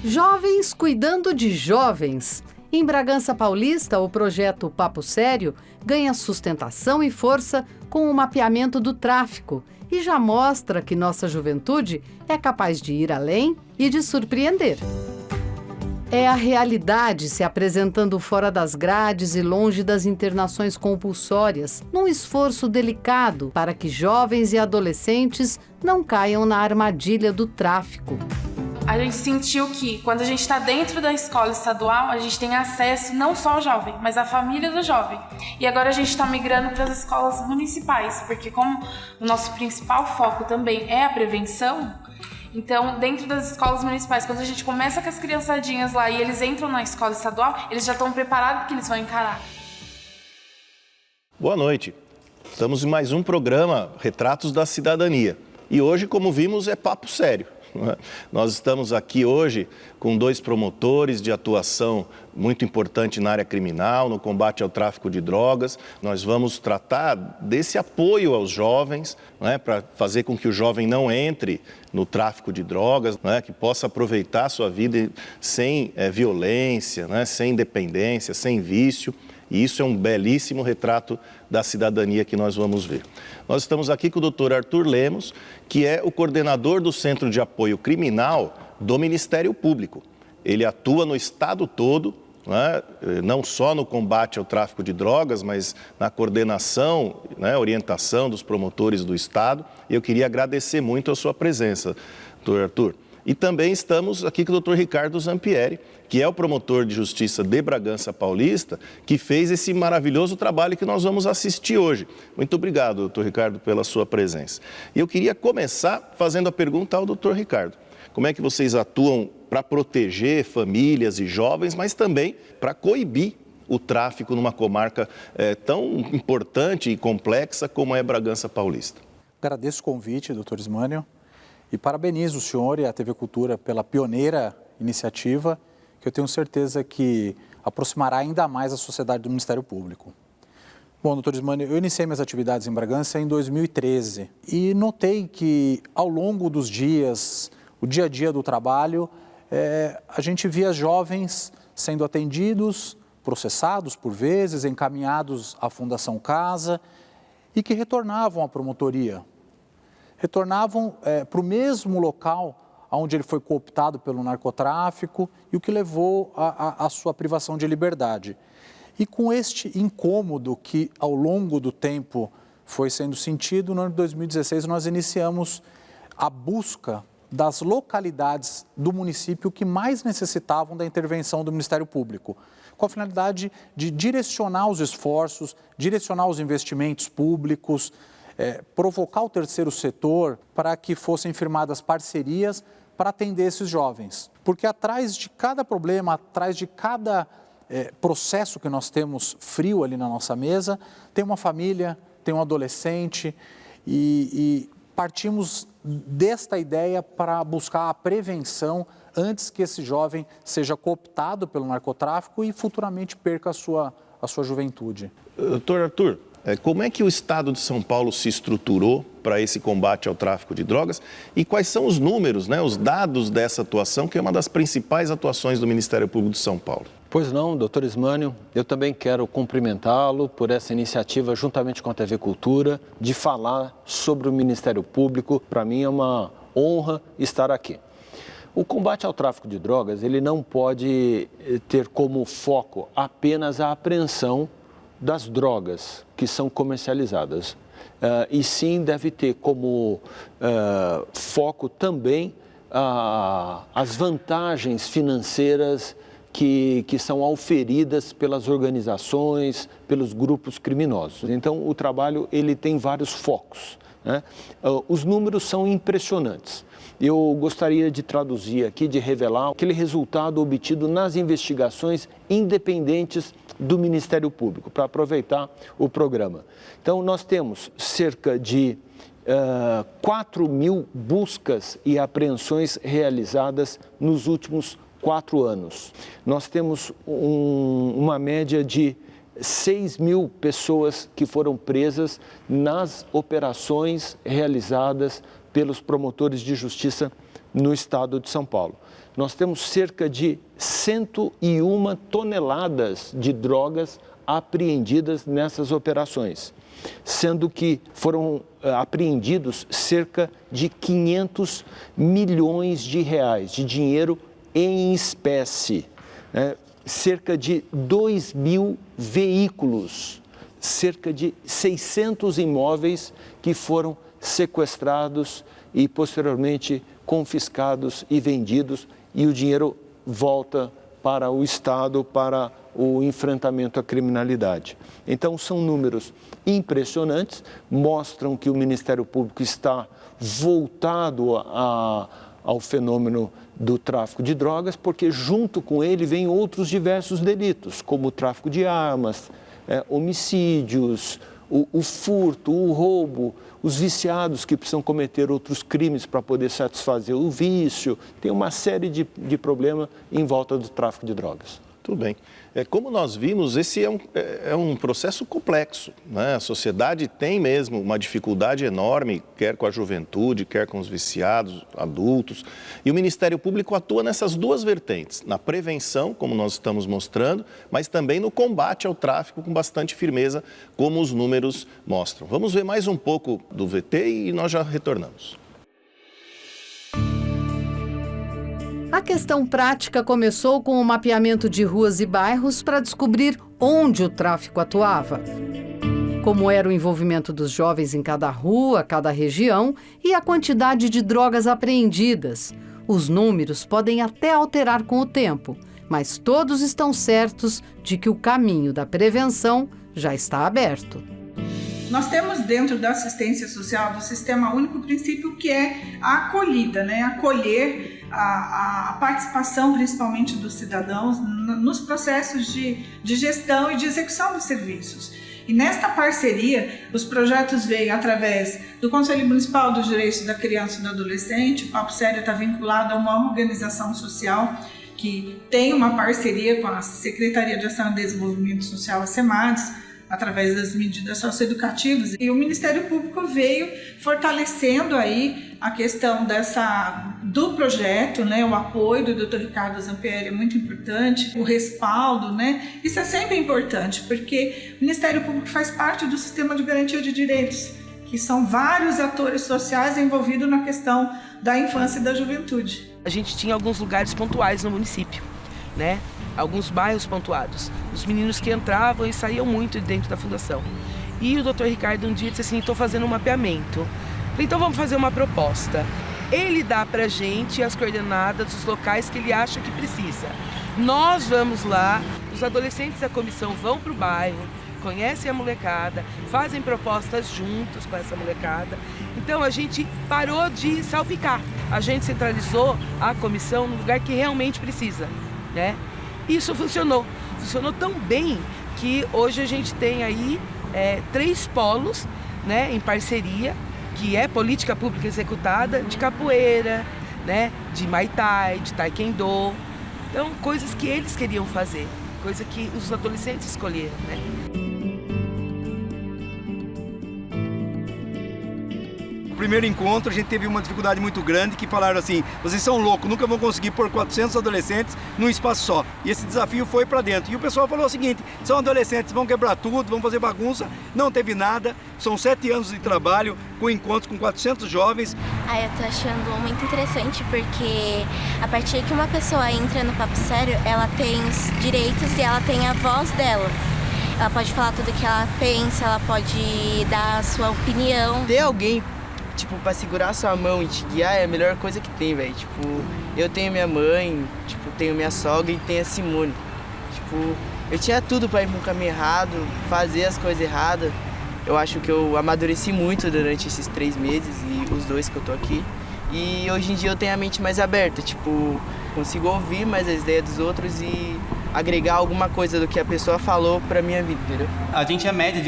Jovens cuidando de jovens. Em Bragança Paulista, o projeto Papo Sério ganha sustentação e força com o mapeamento do tráfico e já mostra que nossa juventude é capaz de ir além e de surpreender. É a realidade se apresentando fora das grades e longe das internações compulsórias, num esforço delicado para que jovens e adolescentes não caiam na armadilha do tráfico. A gente sentiu que, quando a gente está dentro da escola estadual, a gente tem acesso não só ao jovem, mas à família do jovem. E agora a gente está migrando para as escolas municipais, porque como o nosso principal foco também é a prevenção, então, dentro das escolas municipais, quando a gente começa com as criançadinhas lá e eles entram na escola estadual, eles já estão preparados porque eles vão encarar. Boa noite. Estamos em mais um programa Retratos da Cidadania. E hoje, como vimos, é papo sério. Nós estamos aqui hoje com 2 promotores de atuação muito importante na área criminal, no combate ao tráfico de drogas. Nós vamos tratar desse apoio aos jovens, para fazer com que o jovem não entre no tráfico de drogas, que possa aproveitar a sua vida sem violência, sem dependência, sem vício. E isso é um belíssimo retrato da cidadania que nós vamos ver. Nós estamos aqui com o Dr. Arthur Lemos, que é o coordenador do Centro de Apoio Criminal do Ministério Público. Ele atua no estado todo, não só no combate ao tráfico de drogas, mas na coordenação, orientação dos promotores do estado. E eu queria agradecer muito a sua presença, Dr. Arthur. E também estamos aqui com o Dr. Ricardo Zampieri, que é o promotor de justiça de Bragança Paulista, que fez esse maravilhoso trabalho que nós vamos assistir hoje. Muito obrigado, Dr. Ricardo, pela sua presença. E eu queria começar fazendo a pergunta ao Dr. Ricardo. Como é que vocês atuam para proteger famílias e jovens, mas também para coibir o tráfico numa comarca tão importante e complexa como é Bragança Paulista? Agradeço o convite, Dr. Ismânio. E parabenizo o senhor e a TV Cultura pela pioneira iniciativa, que eu tenho certeza que aproximará ainda mais a sociedade do Ministério Público. Bom, doutor Ismânio, eu iniciei minhas atividades em Bragança em 2013 e notei que ao longo dos dias, o dia a dia do trabalho, a gente via jovens sendo atendidos, processados por vezes, encaminhados à Fundação Casa e que retornavam à promotoria. Retornavam para o mesmo local onde ele foi cooptado pelo narcotráfico e o que levou à sua privação de liberdade. E com este incômodo que ao longo do tempo foi sendo sentido, no ano de 2016 nós iniciamos a busca das localidades do município que mais necessitavam da intervenção do Ministério Público, com a finalidade de direcionar os esforços, direcionar os investimentos públicos, provocar o terceiro setor para que fossem firmadas parcerias para atender esses jovens. Porque atrás de cada problema, atrás de cada processo que nós temos frio ali na nossa mesa, tem uma família, tem um adolescente e partimos desta ideia para buscar a prevenção antes que esse jovem seja cooptado pelo narcotráfico e futuramente perca a sua juventude. Doutor Arthur, como é que o Estado de São Paulo se estruturou para esse combate ao tráfico de drogas e quais são os números, os dados dessa atuação, que é uma das principais atuações do Ministério Público de São Paulo? Pois não, doutor Ismânio, eu também quero cumprimentá-lo por essa iniciativa, juntamente com a TV Cultura, de falar sobre o Ministério Público. Para mim é uma honra estar aqui. O combate ao tráfico de drogas, ele não pode ter como foco apenas a apreensão das drogas que são comercializadas. E sim deve ter como foco também as vantagens financeiras que são auferidas pelas organizações, pelos grupos criminosos. Então, o trabalho ele tem vários focos, Os números são impressionantes. Eu gostaria de traduzir aqui, de revelar aquele resultado obtido nas investigações independentes do Ministério Público, para aproveitar o programa. Então, nós temos cerca de 4.000 buscas e apreensões realizadas nos últimos 4 anos. Nós temos uma média de 6.000 pessoas que foram presas nas operações realizadas pelos promotores de justiça no estado de São Paulo. Nós temos cerca de 101 toneladas de drogas apreendidas nessas operações, sendo que foram apreendidos cerca de 500 milhões de reais de dinheiro em espécie, né? Cerca de 2.000 veículos, cerca de 600 imóveis que foram sequestrados e posteriormente confiscados e vendidos, e o dinheiro volta para o Estado, para o enfrentamento à criminalidade. Então, são números impressionantes, mostram que o Ministério Público está voltado ao fenômeno do tráfico de drogas, porque junto com ele vem outros diversos delitos, como o tráfico de armas, homicídios, o furto, o roubo, os viciados que precisam cometer outros crimes para poder satisfazer o vício. Tem uma série de problemas em volta do tráfico de drogas. Tudo bem. Como nós vimos, esse é um processo complexo, né? A sociedade tem mesmo uma dificuldade enorme, quer com a juventude, quer com os viciados, adultos. E o Ministério Público atua nessas duas vertentes, na prevenção, como nós estamos mostrando, mas também no combate ao tráfico com bastante firmeza, como os números mostram. Vamos ver mais um pouco do VT e nós já retornamos. A questão prática começou com o mapeamento de ruas e bairros para descobrir onde o tráfico atuava. Como era o envolvimento dos jovens em cada rua, cada região e a quantidade de drogas apreendidas. Os números podem até alterar com o tempo, mas todos estão certos de que o caminho da prevenção já está aberto. Nós temos dentro da assistência social do Sistema Único o princípio que é a acolhida, né? Acolher a participação principalmente dos cidadãos nos processos de gestão e de execução dos serviços. E nesta parceria, os projetos veio através do Conselho Municipal dos Direitos da Criança e do Adolescente. O Papo Sério está vinculado a uma organização social que tem uma parceria com a Secretaria de Ação e Desenvolvimento Social, a SEMADES, através das medidas socioeducativas, e o Ministério Público veio fortalecendo aí a questão do projeto, né, o apoio do Dr. Ricardo Zampieri é muito importante, o respaldo, né, isso é sempre importante, porque o Ministério Público faz parte do sistema de garantia de direitos, que são vários atores sociais envolvidos na questão da infância e da juventude. A gente tinha alguns lugares pontuais no município, né? Alguns bairros pontuados, os meninos que entravam e saíam muito dentro da fundação. E o Dr. Ricardo um dia disse assim, estou fazendo um mapeamento. Falei, então vamos fazer uma proposta. Ele dá pra gente as coordenadas dos locais que ele acha que precisa. Nós vamos lá, os adolescentes da comissão vão pro bairro, conhecem a molecada, fazem propostas juntos com essa molecada. Então a gente parou de salpicar. A gente centralizou a comissão no lugar que realmente precisa, né? Isso funcionou tão bem que hoje a gente tem aí 3 polos, né, em parceria, que é política pública executada de capoeira, né, de Muay Thai, de Taekwondo. Então, coisas que eles queriam fazer, coisa que os adolescentes escolheram, né? No primeiro encontro a gente teve uma dificuldade muito grande, que falaram assim, vocês são loucos, nunca vão conseguir pôr 400 adolescentes num espaço só. E esse desafio foi para dentro. E o pessoal falou o seguinte, são adolescentes, vão quebrar tudo, vão fazer bagunça. Não teve nada, são 7 anos de trabalho com encontros com 400 jovens. Eu tô achando muito interessante porque a partir que uma pessoa entra no Papo Sério, ela tem os direitos e ela tem a voz dela. Ela pode falar tudo o que ela pensa, ela pode dar a sua opinião. Ter alguém tipo, pra segurar a sua mão e te guiar é a melhor coisa que tem, velho. Tipo, eu tenho minha mãe, tipo, tenho minha sogra e tenho a Simone. Tipo, eu tinha tudo pra ir pro caminho errado, fazer as coisas erradas. Eu acho que eu amadureci muito durante esses 3 meses e os 2 que eu tô aqui. E hoje em dia eu tenho a mente mais aberta, tipo, consigo ouvir mais as ideias dos outros e agregar alguma coisa do que a pessoa falou pra minha vida, entendeu? A gente é a média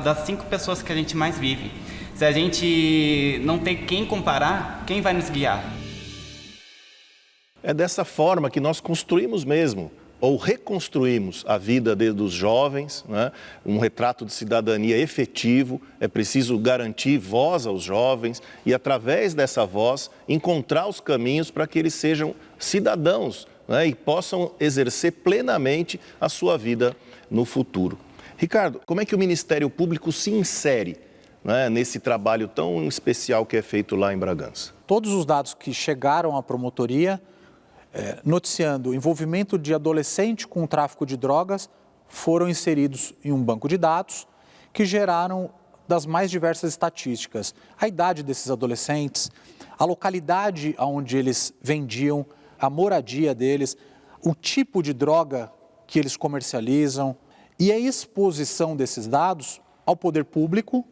das 5 pessoas que a gente mais vive. Se a gente não tem quem comparar, quem vai nos guiar? É dessa forma que nós construímos mesmo ou reconstruímos a vida dos jovens, né? Um retrato de cidadania efetivo, é preciso garantir voz aos jovens e, através dessa voz, encontrar os caminhos para que eles sejam cidadãos, né? E possam exercer plenamente a sua vida no futuro. Ricardo, como é que o Ministério Público se insere, né, nesse trabalho tão especial que é feito lá em Bragança? Todos os dados que chegaram à promotoria noticiando o envolvimento de adolescente com o tráfico de drogas foram inseridos em um banco de dados que geraram das mais diversas estatísticas. A idade desses adolescentes, a localidade onde eles vendiam, a moradia deles, o tipo de droga que eles comercializam e a exposição desses dados ao poder público,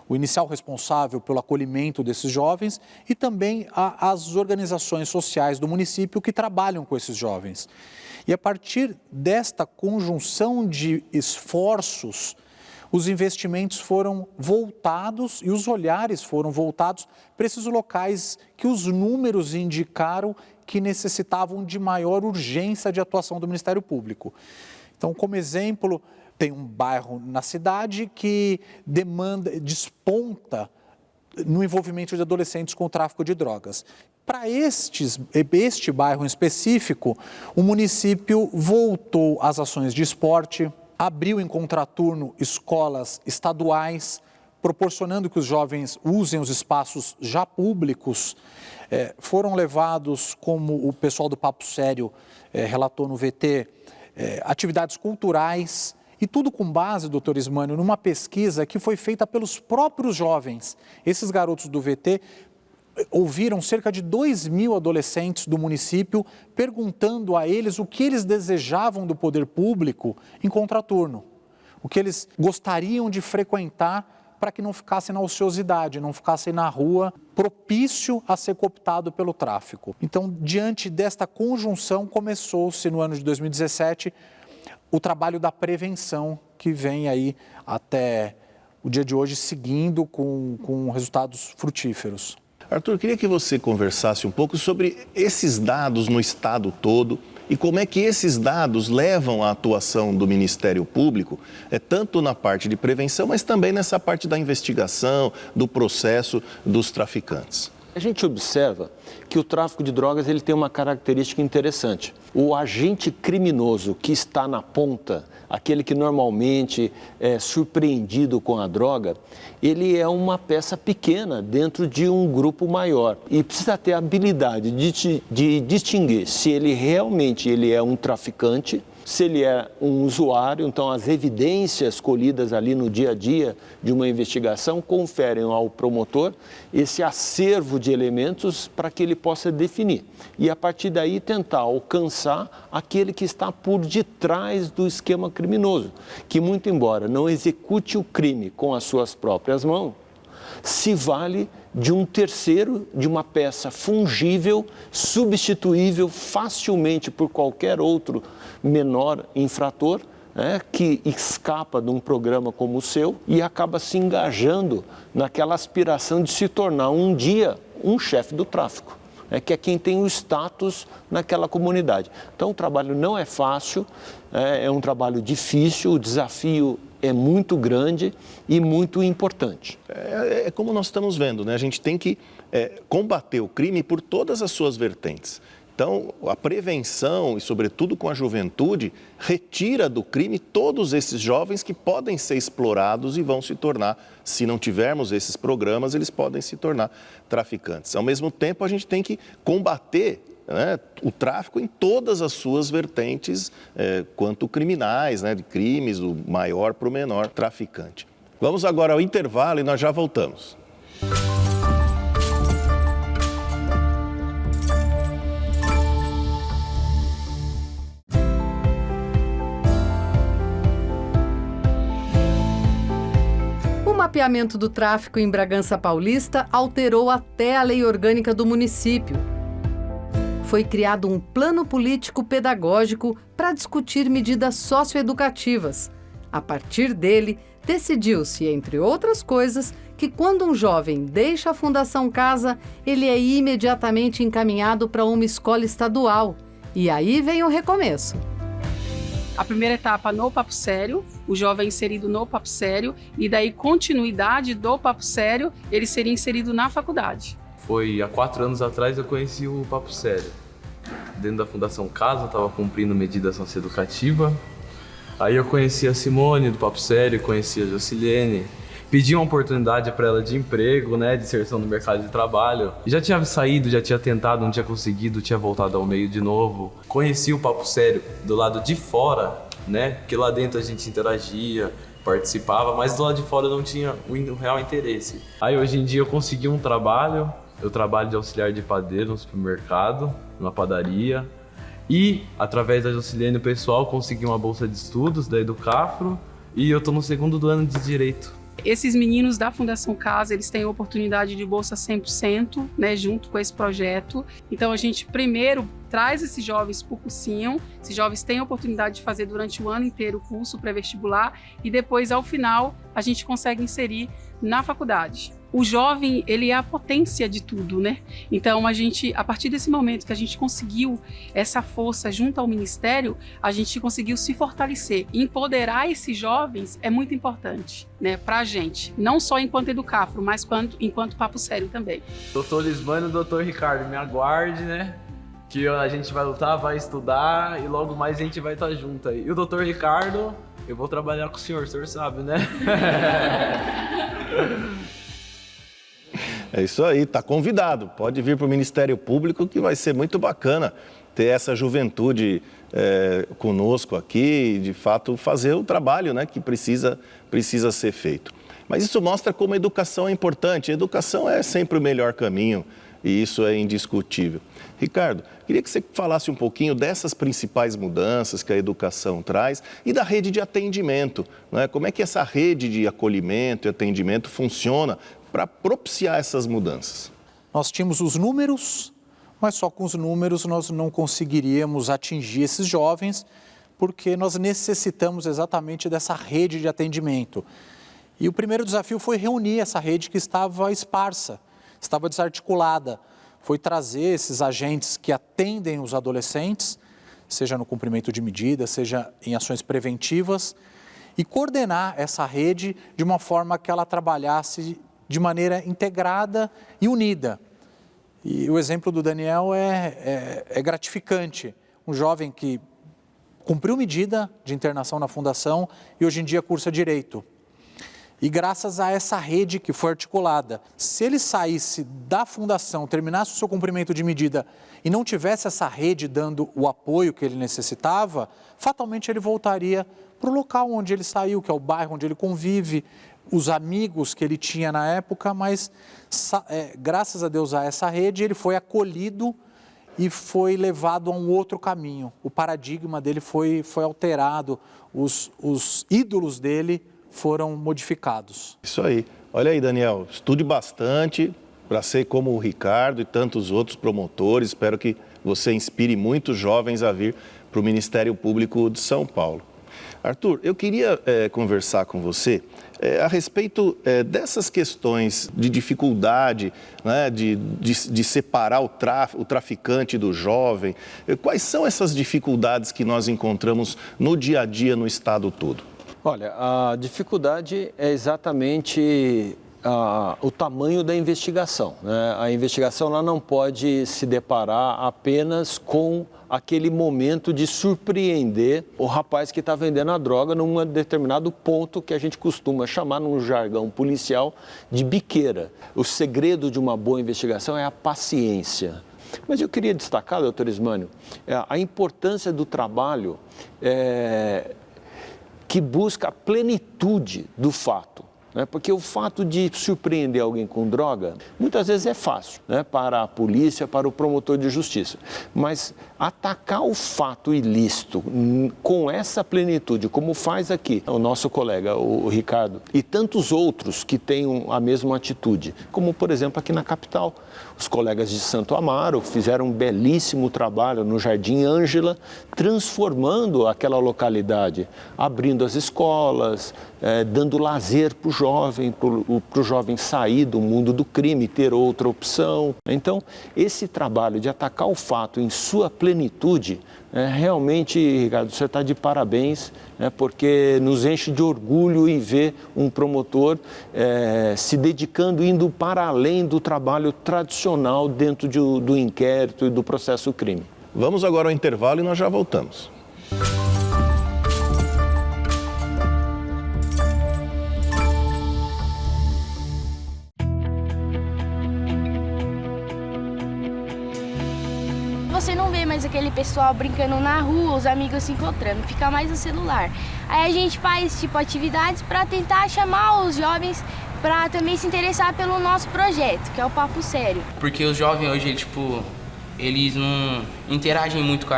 o inicial responsável pelo acolhimento desses jovens e também as organizações sociais do município que trabalham com esses jovens. E a partir desta conjunção de esforços, os investimentos foram voltados e os olhares foram voltados para esses locais que os números indicaram que necessitavam de maior urgência de atuação do Ministério Público. Então, como exemplo, tem um bairro na cidade que desponta no envolvimento de adolescentes com o tráfico de drogas. Para este bairro em específico, o município voltou às ações de esporte, abriu em contraturno escolas estaduais, proporcionando que os jovens usem os espaços já públicos. Foram levados, como o pessoal do Papo Sério relatou no VT, atividades culturais. E tudo com base, doutor Ismânio, numa pesquisa que foi feita pelos próprios jovens. Esses garotos do VT ouviram cerca de 2.000 adolescentes do município perguntando a eles o que eles desejavam do poder público em contraturno. O que eles gostariam de frequentar para que não ficassem na ociosidade, não ficassem na rua, propício a ser cooptado pelo tráfico. Então, diante desta conjunção, começou-se no ano de 2017 o trabalho da prevenção, que vem aí até o dia de hoje seguindo com resultados frutíferos. Arthur, queria que você conversasse um pouco sobre esses dados no estado todo e como é que esses dados levam à atuação do Ministério Público, tanto na parte de prevenção, mas também nessa parte da investigação, do processo dos traficantes. A gente observa que o tráfico de drogas ele tem uma característica interessante. O agente criminoso que está na ponta, aquele que normalmente é surpreendido com a droga, ele é uma peça pequena dentro de um grupo maior e precisa ter a habilidade de distinguir se ele realmente é um traficante, se ele é um usuário. Então as evidências colhidas ali no dia a dia de uma investigação conferem ao promotor esse acervo de elementos para que ele possa definir e a partir daí tentar alcançar aquele que está por detrás do esquema criminoso, que muito embora não execute o crime com as suas próprias mãos, se vale de um terceiro, de uma peça fungível, substituível facilmente por qualquer outro menor infrator, que escapa de um programa como o seu e acaba se engajando naquela aspiração de se tornar um dia um chefe do tráfico, que é quem tem o status naquela comunidade. Então o trabalho não é fácil, é um trabalho difícil, o desafio é muito grande e muito importante. É como nós estamos vendo, né? A gente tem que combater o crime por todas as suas vertentes. Então, a prevenção, e sobretudo com a juventude, retira do crime todos esses jovens que podem ser explorados e vão se tornar, se não tivermos esses programas, eles podem se tornar traficantes. Ao mesmo tempo, a gente tem que combater o tráfico em todas as suas vertentes, quanto criminais, de crimes, do maior para o menor traficante. Vamos agora ao intervalo e nós já voltamos. O mapeamento do tráfico em Bragança Paulista alterou até a lei orgânica do município. Foi criado um plano político pedagógico para discutir medidas socioeducativas. A partir dele, decidiu-se, entre outras coisas, que quando um jovem deixa a Fundação Casa, ele é imediatamente encaminhado para uma escola estadual. E aí vem o recomeço. A primeira etapa no Papo Sério, o jovem é inserido no Papo Sério, e daí continuidade do Papo Sério, ele seria inserido na faculdade. Foi há 4 anos atrás eu conheci o Papo Sério. Dentro da Fundação Casa, eu estava cumprindo medida socioeducativa. Aí eu conheci a Simone do Papo Sério, conheci a Jocilene. Pedi uma oportunidade para ela de emprego, né, de inserção no mercado de trabalho. Já tinha saído, já tinha tentado, não tinha conseguido, tinha voltado ao meio de novo. Conheci o Papo Sério do lado de fora, né, porque lá dentro a gente interagia, participava, mas do lado de fora não tinha um real interesse. Aí hoje em dia eu consegui um trabalho, eu trabalho de auxiliar de padeiro no supermercado, numa padaria. E, através da Jocilene pessoal, consegui uma bolsa de estudos da Educafro e eu estou no 2º ano de Direito. Esses meninos da Fundação Casa, eles têm a oportunidade de bolsa 100%, né, junto com esse projeto. Então, a gente primeiro traz esses jovens para o cursinho, esses jovens têm a oportunidade de fazer durante o ano inteiro o curso pré-vestibular e depois, ao final, a gente consegue inserir na faculdade. O jovem, ele é a potência de tudo, né? Então, a partir desse momento que a gente conseguiu essa força junto ao Ministério, a gente conseguiu se fortalecer. Empoderar esses jovens é muito importante, né? Pra gente. Não só enquanto Educafro, mas enquanto Papo Sério também. Doutor Lismano e doutor Ricardo, me aguarde, né? Que a gente vai lutar, vai estudar e logo mais a gente vai estar junto aí. E o doutor Ricardo, eu vou trabalhar com o senhor sabe, né? É isso aí, tá convidado. Pode vir para o Ministério Público que vai ser muito bacana ter essa juventude conosco aqui e, de fato, fazer o trabalho, né, que precisa ser feito. Mas isso mostra como a educação é importante. A educação é sempre o melhor caminho e isso é indiscutível. Ricardo, queria que você falasse um pouquinho dessas principais mudanças que a educação traz e da rede de atendimento, né? Como é que essa rede de acolhimento e atendimento funciona para propiciar essas mudanças? Nós tínhamos os números, mas só com os números nós não conseguiríamos atingir esses jovens, porque nós necessitamos exatamente dessa rede de atendimento. E o primeiro desafio foi reunir essa rede que estava esparsa, estava desarticulada. Foi trazer esses agentes que atendem os adolescentes, seja no cumprimento de medidas, seja em ações preventivas, e coordenar essa rede de uma forma que ela trabalhasse de maneira integrada e unida. E o exemplo do Daniel é gratificante. Um jovem que cumpriu medida de internação na Fundação e hoje em dia cursa Direito. E graças a essa rede que foi articulada, se ele saísse da Fundação, terminasse o seu cumprimento de medida e não tivesse essa rede dando o apoio que ele necessitava, fatalmente ele voltaria para o local onde ele saiu, que é o bairro onde ele convive, os amigos que ele tinha na época, mas graças a Deus a essa rede ele foi acolhido e foi levado a um outro caminho. O paradigma dele foi alterado, os ídolos dele foram modificados. Isso aí. Olha aí, Daniel, estude bastante para ser como o Ricardo e tantos outros promotores. Espero que você inspire muitos jovens a vir para o Ministério Público de São Paulo. Arthur, eu queria conversar com você a respeito dessas questões de dificuldade, né, de separar o traficante do jovem. Quais são essas dificuldades que nós encontramos no dia a dia no estado todo? Olha, a dificuldade é exatamente o tamanho da investigação, né? A investigação ela não pode se deparar apenas com aquele momento de surpreender o rapaz que está vendendo a droga num determinado ponto que a gente costuma chamar, num jargão policial, de biqueira. O segredo de uma boa investigação é a paciência. Mas eu queria destacar, doutor Ismânio, a importância do trabalho que busca a plenitude do fato. Porque o fato de surpreender alguém com droga, muitas vezes é fácil, né, para a polícia, para o promotor de justiça. Mas atacar o fato ilícito com essa plenitude, como faz aqui o nosso colega, o Ricardo, e tantos outros que têm a mesma atitude, como, por exemplo, aqui na capital. Os colegas de Santo Amaro fizeram um belíssimo trabalho no Jardim Ângela, transformando aquela localidade, abrindo as escolas, dando lazer para os jovem, para o jovem sair do mundo do crime, ter outra opção. Então, esse trabalho de atacar o fato em sua plenitude, realmente, Ricardo, você está de parabéns, porque nos enche de orgulho em ver um promotor se dedicando, indo para além do trabalho tradicional dentro do inquérito e do processo crime. Vamos agora ao intervalo e nós já voltamos. Você não vê mais aquele pessoal brincando na rua, os amigos se encontrando, fica mais no celular. Aí a gente faz atividades para tentar chamar os jovens para também se interessar pelo nosso projeto, que é o Papo Sério. Porque os jovens hoje, eles não interagem muito com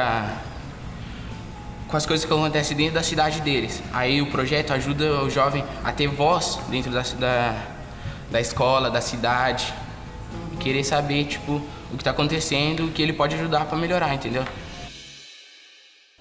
as coisas que acontecem dentro da cidade deles. Aí o projeto ajuda o jovem a ter voz dentro da escola, da cidade, querer saber, o que está acontecendo, o que ele pode ajudar para melhorar, entendeu?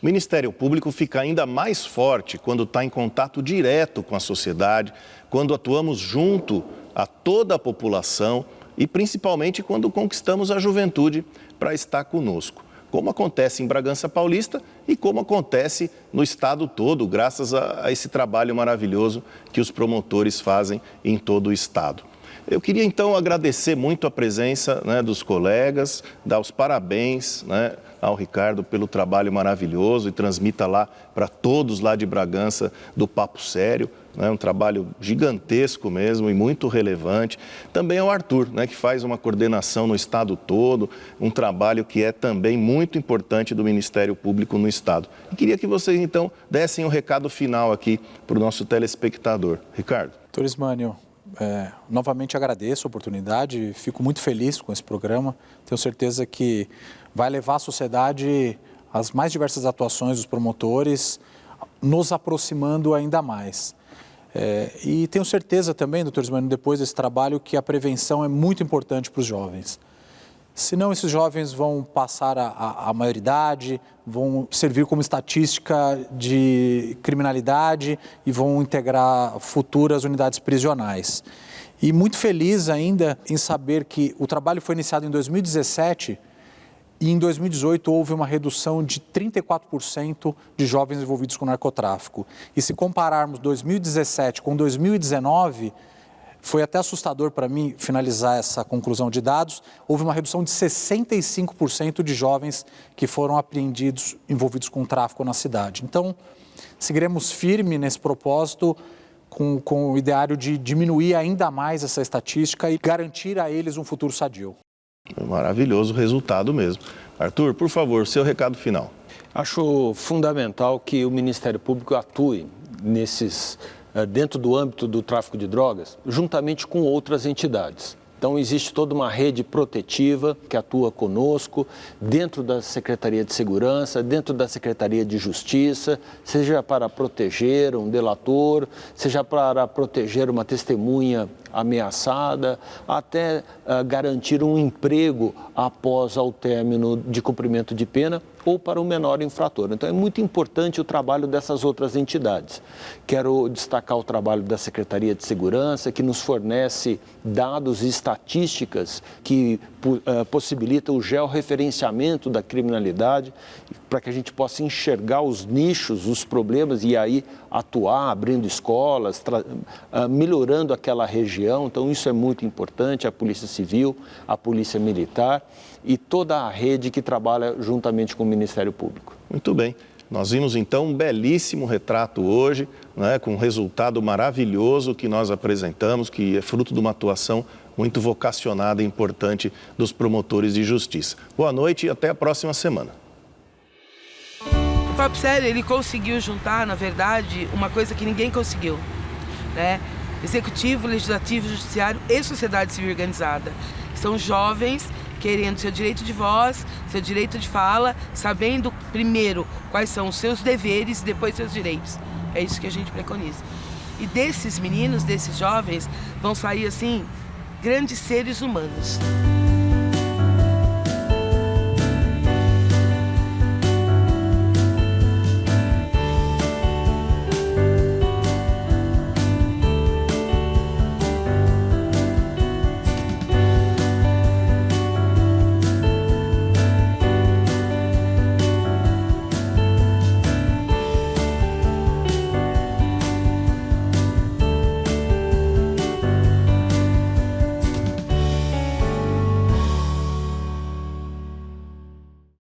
O Ministério Público fica ainda mais forte quando está em contato direto com a sociedade, quando atuamos junto a toda a população e principalmente quando conquistamos a juventude para estar conosco, como acontece em Bragança Paulista e como acontece no estado todo, graças a esse trabalho maravilhoso que os promotores fazem em todo o estado. Eu queria então agradecer muito a presença dos colegas, dar os parabéns ao Ricardo pelo trabalho maravilhoso e transmita lá para todos lá de Bragança do Papo Sério, um trabalho gigantesco mesmo e muito relevante. Também ao Arthur, que faz uma coordenação no estado todo, um trabalho que é também muito importante do Ministério Público no estado. E queria que vocês então dessem o recado final aqui para o nosso telespectador. Ricardo. Doutor Ismânio, novamente agradeço a oportunidade, fico muito feliz com esse programa. Tenho certeza que vai levar a sociedade às mais diversas atuações dos promotores, nos aproximando ainda mais. E tenho certeza também, doutor Ismânio, depois desse trabalho, que a prevenção é muito importante para os jovens. Senão esses jovens vão passar a maioridade, vão servir como estatística de criminalidade e vão integrar futuras unidades prisionais. E muito feliz ainda em saber que o trabalho foi iniciado em 2017 e em 2018 houve uma redução de 34% de jovens envolvidos com narcotráfico. E se compararmos 2017 com 2019... foi até assustador para mim finalizar essa conclusão de dados. Houve uma redução de 65% de jovens que foram apreendidos envolvidos com tráfico na cidade. Então, seguiremos firme nesse propósito com o ideário de diminuir ainda mais essa estatística e garantir a eles um futuro sadio. Maravilhoso resultado mesmo. Arthur, por favor, seu recado final. Acho fundamental que o Ministério Público atue dentro do âmbito do tráfico de drogas, juntamente com outras entidades. Então, existe toda uma rede protetiva que atua conosco, dentro da Secretaria de Segurança, dentro da Secretaria de Justiça, seja para proteger um delator, seja para proteger uma testemunha ameaçada, até garantir um emprego após ao término de cumprimento de pena ou para o menor infrator. Então, é muito importante o trabalho dessas outras entidades. Quero destacar o trabalho da Secretaria de Segurança, que nos fornece dados e estatísticas que possibilitam o georreferenciamento da criminalidade, para que a gente possa enxergar os nichos, os problemas e aí atuar, abrindo escolas, melhorando aquela região. Então, isso é muito importante, a Polícia Civil, a Polícia Militar e toda a rede que trabalha juntamente com o Ministério Público. Muito bem. Nós vimos então um belíssimo retrato hoje, com um resultado maravilhoso que nós apresentamos, que é fruto de uma atuação muito vocacionada e importante dos promotores de justiça. Boa noite e até a próxima semana. O Papo Sério, ele conseguiu juntar, na verdade, uma coisa que ninguém conseguiu, Executivo, Legislativo, Judiciário e sociedade civil organizada. São jovens querendo seu direito de voz, seu direito de fala, sabendo primeiro quais são os seus deveres e depois seus direitos. É isso que a gente preconiza. E desses meninos, desses jovens, vão sair, assim, grandes seres humanos.